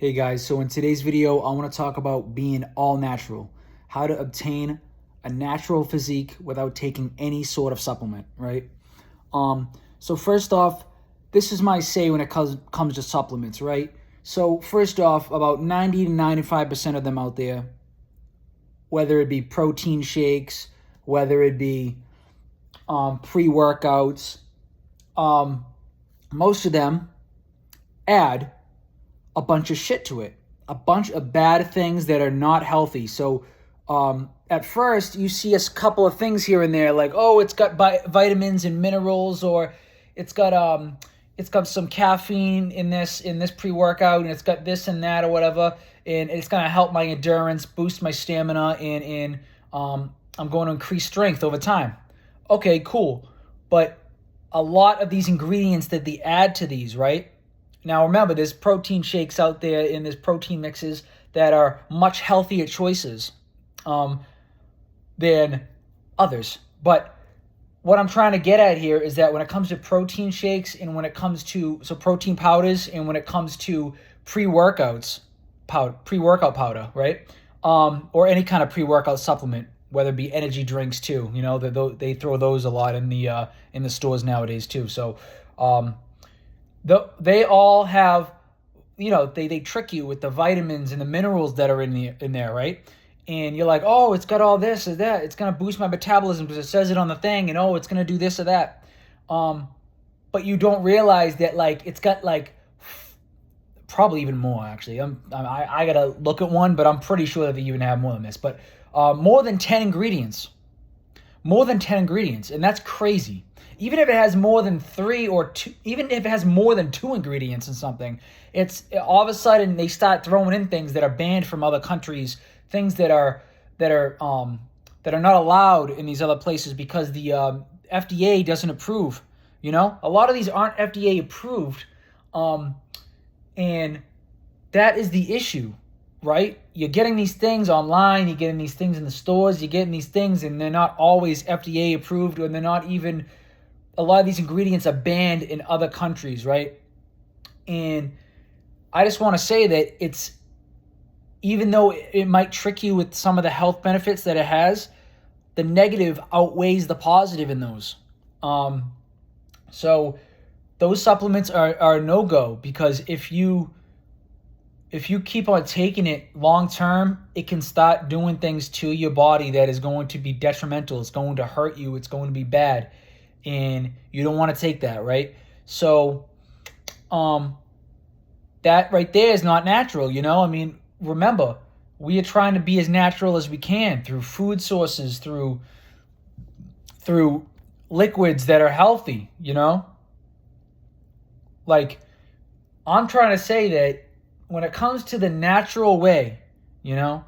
Hey guys, so in today's video, I want to talk about being all natural, how to obtain a natural physique without taking any sort of supplement, right? So first off, this is my say when it comes to supplements, right? So first off, about 90 to 95% of them out there, whether it be protein shakes, whether it be pre-workouts, most of them add a bunch of shit to it, a bunch of bad things that are not healthy. So at first you see a couple of things here and there, like, oh, it's got vitamins and minerals, or it's got some caffeine in this pre-workout, and it's got this and that or whatever, and it's gonna help my endurance, boost my stamina, and I'm going to increase strength over time. Okay, cool, but a lot of these ingredients that they add to these, right? Now remember, there's protein shakes out there and there's protein mixes that are much healthier choices than others. But what I'm trying to get at here is that when it comes to protein shakes and when it comes to protein powders and when it comes to pre-workout powder, right? Or any kind of pre-workout supplement, whether it be energy drinks too. You know, they throw those a lot in the stores nowadays too. So they all have, they trick you with the vitamins and the minerals that are in there, right? And you're like, oh, it's got all this or that. It's going to boost my metabolism because it says it on the thing, and oh, it's going to do this or that. But you don't realize that, like, it's got like probably even more, actually. I got to look at one, but I'm pretty sure that they even have more than this. But more than 10 ingredients. More than 10 ingredients, and that's crazy. Even if it has more than 3 or 2, even if it has more than 2 ingredients in something, it's all of a sudden they start throwing in things that are banned from other countries, things that are not allowed in these other places because the FDA doesn't approve. You know, a lot of these aren't FDA approved, and that is the issue, right? You're getting these things online, you're getting these things in the stores, you're getting these things, and they're not always FDA approved, or they're not even. A lot of these ingredients are banned in other countries, right? And I just want to say that it's, even though it might trick you with some of the health benefits that it has, the negative outweighs the positive in those. So those supplements are a no-go, because if you keep on taking it long term, it can start doing things to your body that is going to be detrimental. It's going to hurt you. It's going to be bad. And you don't want to take that, right? So that right there is not natural, you know? I mean, remember, we are trying to be as natural as we can through food sources, through liquids that are healthy, you know? Like, I'm trying to say that when it comes to the natural way, you know,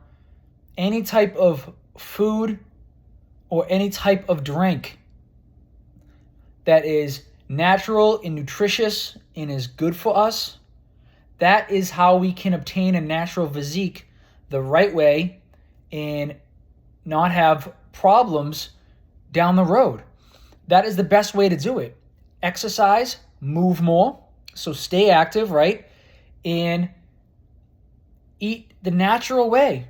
any type of food or any type of drink that is natural and nutritious and is good for us, that is how we can obtain a natural physique the right way and not have problems down the road. That is the best way to do it. Exercise, move more, so stay active, right? And eat the natural way,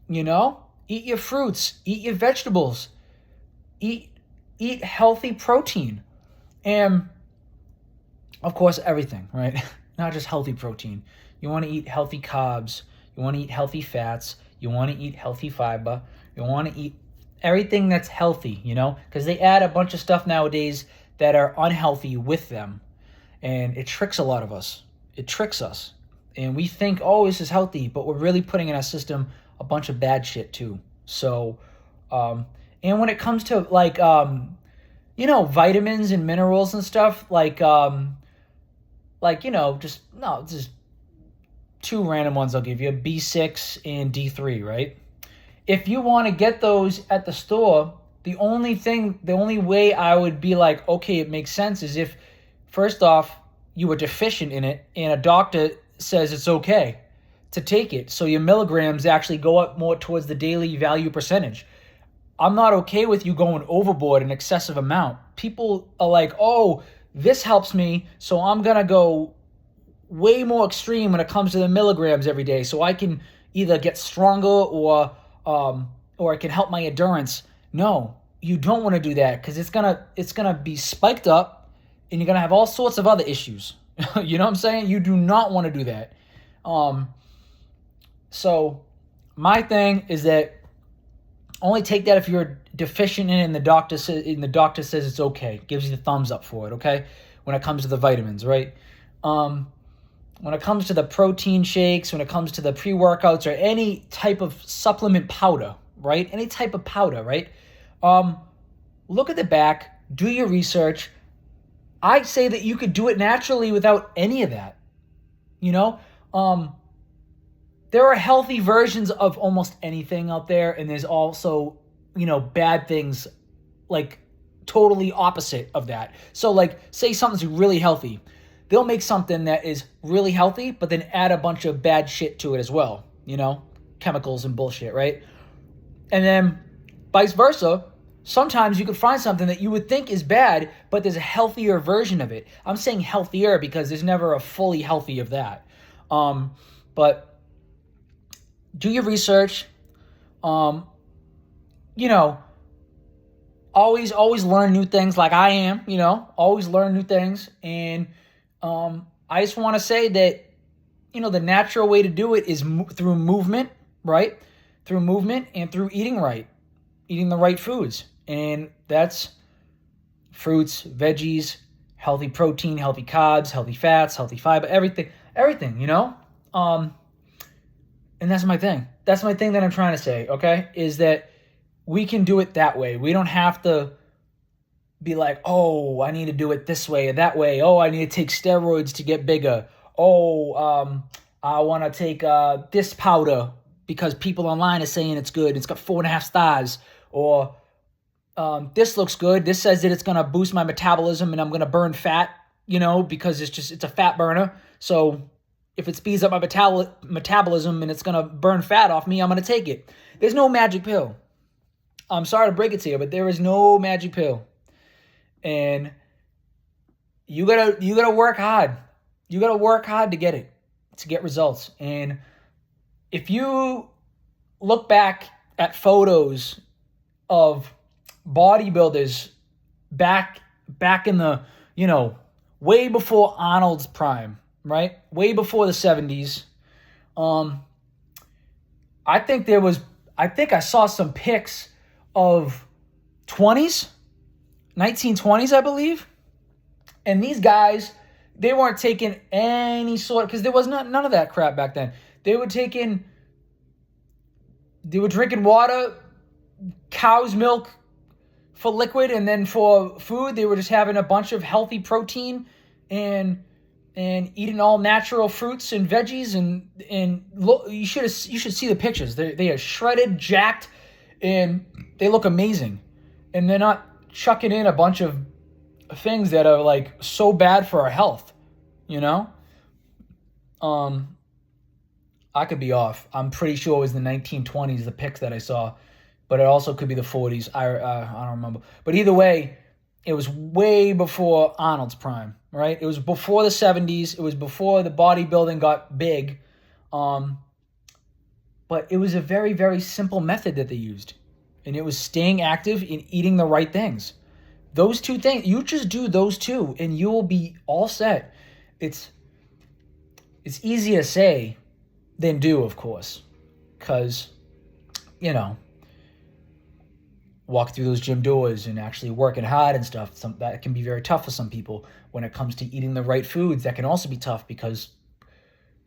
you know? Eat your fruits, eat your vegetables, eat healthy protein. And, of course, everything, right? Not just healthy protein. You want to eat healthy carbs. You want to eat healthy fats. You want to eat healthy fiber. You want to eat everything that's healthy, you know? Because they add a bunch of stuff nowadays that are unhealthy with them. And it tricks a lot of us. It tricks us. And we think, oh, this is healthy. But we're really putting in our system a bunch of bad shit, too. So, and when it comes to, like, vitamins and minerals and stuff, just 2 random ones I'll give you, B6 and D3, right? If you want to get those at the store, the only way I would be like, okay, it makes sense, is if, first off, you were deficient in it and a doctor says it's okay to take it. So your milligrams actually go up more towards the daily value percentage. I'm not okay with you going overboard an excessive amount. People are like, oh, this helps me, so I'm going to go way more extreme when it comes to the milligrams every day, so I can either get stronger or it can help my endurance. No, you don't want to do that because it's gonna be spiked up, and you're gonna have all sorts of other issues. You know what I'm saying? You do not want to do that. So my thing is that only take that if you're deficient in it and the doctor says it's okay, gives you the thumbs up for it, okay? When it comes to the vitamins, right? When it comes to the protein shakes, when it comes to the pre-workouts or any type of supplement powder, right? Any type of powder, right? Look at the back, do your research. I'd say that you could do it naturally without any of that. You know, there are healthy versions of almost anything out there, and there's also, bad things like totally opposite of that. So like, say something's really healthy. They'll make something that is really healthy, but then add a bunch of bad shit to it as well, chemicals and bullshit, right? And then vice versa. Sometimes you could find something that you would think is bad, but there's a healthier version of it. I'm saying healthier because there's never a fully healthy of that. But do your research. Always learn new things like I am, always learn new things. And I just want to say that, the natural way to do it is through movement, right? Through movement and through eating right, eating the right foods. And that's fruits, veggies, healthy protein, healthy carbs, healthy fats, healthy fiber, everything, and that's my thing. That's my thing that I'm trying to say, okay? Is that we can do it that way. We don't have to be like, oh, I need to do it this way or that way. Oh, I need to take steroids to get bigger. Oh, I want to take this powder because people online are saying it's good. It's got 4.5 stars. Or this looks good. This says that it's going to boost my metabolism and I'm going to burn fat, because it's a fat burner. So if it speeds up my metabolism and it's going to burn fat off me, I'm going to take it. There's no magic pill. I'm sorry to break it to you, but there is no magic pill. And you gotta work hard. You gotta work hard to get it, to get results. And if you look back at photos of bodybuilders back in the, way before Arnold's prime, right? Way before the 70s. I think I saw some pics of 1920s, I believe. And these guys, they weren't taking any sort, because there was none of that crap back then. They were drinking water, cow's milk for liquid, and then for food, they were just having a bunch of healthy protein and eating all natural fruits and veggies, and look, you should see the pictures. They are shredded, jacked, and they look amazing. And they're not chucking in a bunch of things that are like so bad for our health, I could be off. I'm pretty sure it was the 1920s, the pics that I saw, but it also could be the 40s. I don't remember. But either way, it was way before Arnold's prime, right? It was before the 70s. It was before the bodybuilding got big. But it was a very, very simple method that they used. And it was staying active and eating the right things. Those two things, you just do those two and you will be all set. It's easier to say than do, of course, because, walk through those gym doors and actually working hard and stuff. That can be very tough for some people. When it comes to eating the right foods, that can also be tough because,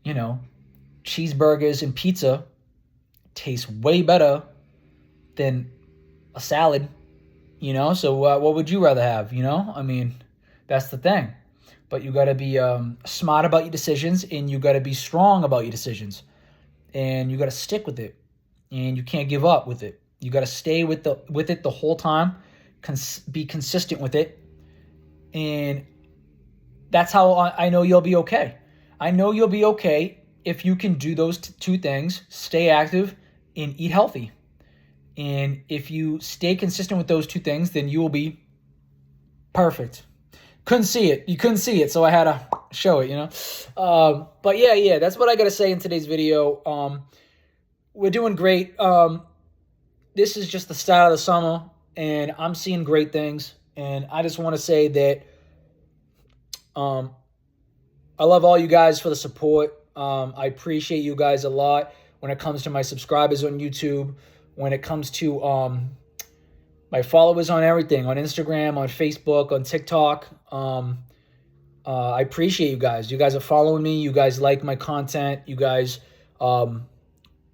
cheeseburgers and pizza taste way better than a salad, so what would you rather have? That's the thing. But you got to be smart about your decisions, and you got to be strong about your decisions, and you got to stick with it, and you can't give up with it. You got to stay with it the whole time, be consistent with it, and that's how I know you'll be okay. I know you'll be okay if you can do those two things: stay active and eat healthy. And if you stay consistent with those two things, then you will be perfect. You couldn't see it, so I had to show it, But yeah, that's what I got to say in today's video. We're doing great. This is just the start of the summer, and I'm seeing great things. And I just want to say that I love all you guys for the support. I appreciate you guys a lot when it comes to my subscribers on YouTube, when it comes to my followers on everything, on Instagram, on Facebook, on TikTok. I appreciate you guys. You guys are following me. You guys like my content. You guys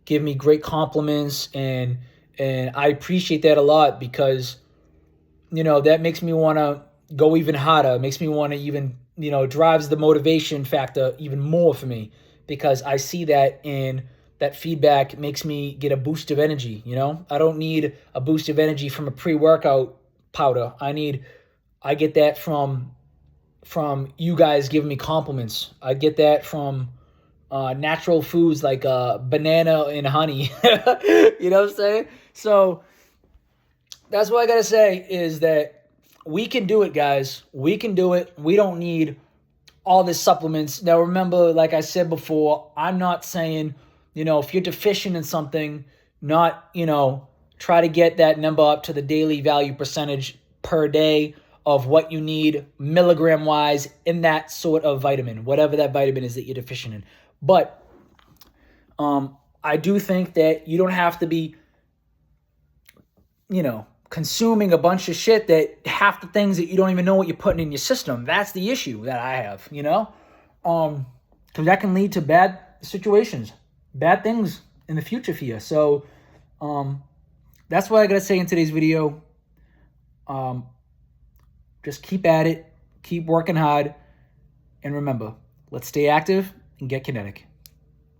give me great compliments, and I appreciate that a lot because, that makes me want to go even harder. It makes me want to even, drives the motivation factor even more for me because I see that, and that feedback makes me get a boost of energy. I don't need a boost of energy from a pre-workout powder. I get that from you guys giving me compliments. I get that from natural foods like banana and honey. You know what I'm saying? So that's what I got to say is that we can do it, guys. We can do it. We don't need all these supplements. Now, remember, like I said before, I'm not saying, if you're deficient in something, not, try to get that number up to the daily value percentage per day of what you need milligram-wise in that sort of vitamin, whatever that vitamin is that you're deficient in. But I do think that you don't have to be, consuming a bunch of shit that half the things that you don't even know what you're putting in your system. That's the issue that I have, because that can lead to bad situations, bad things in the future for you. So that's what I got to say in today's video. Just keep at it, keep working hard, and remember, let's stay active and get kinetic.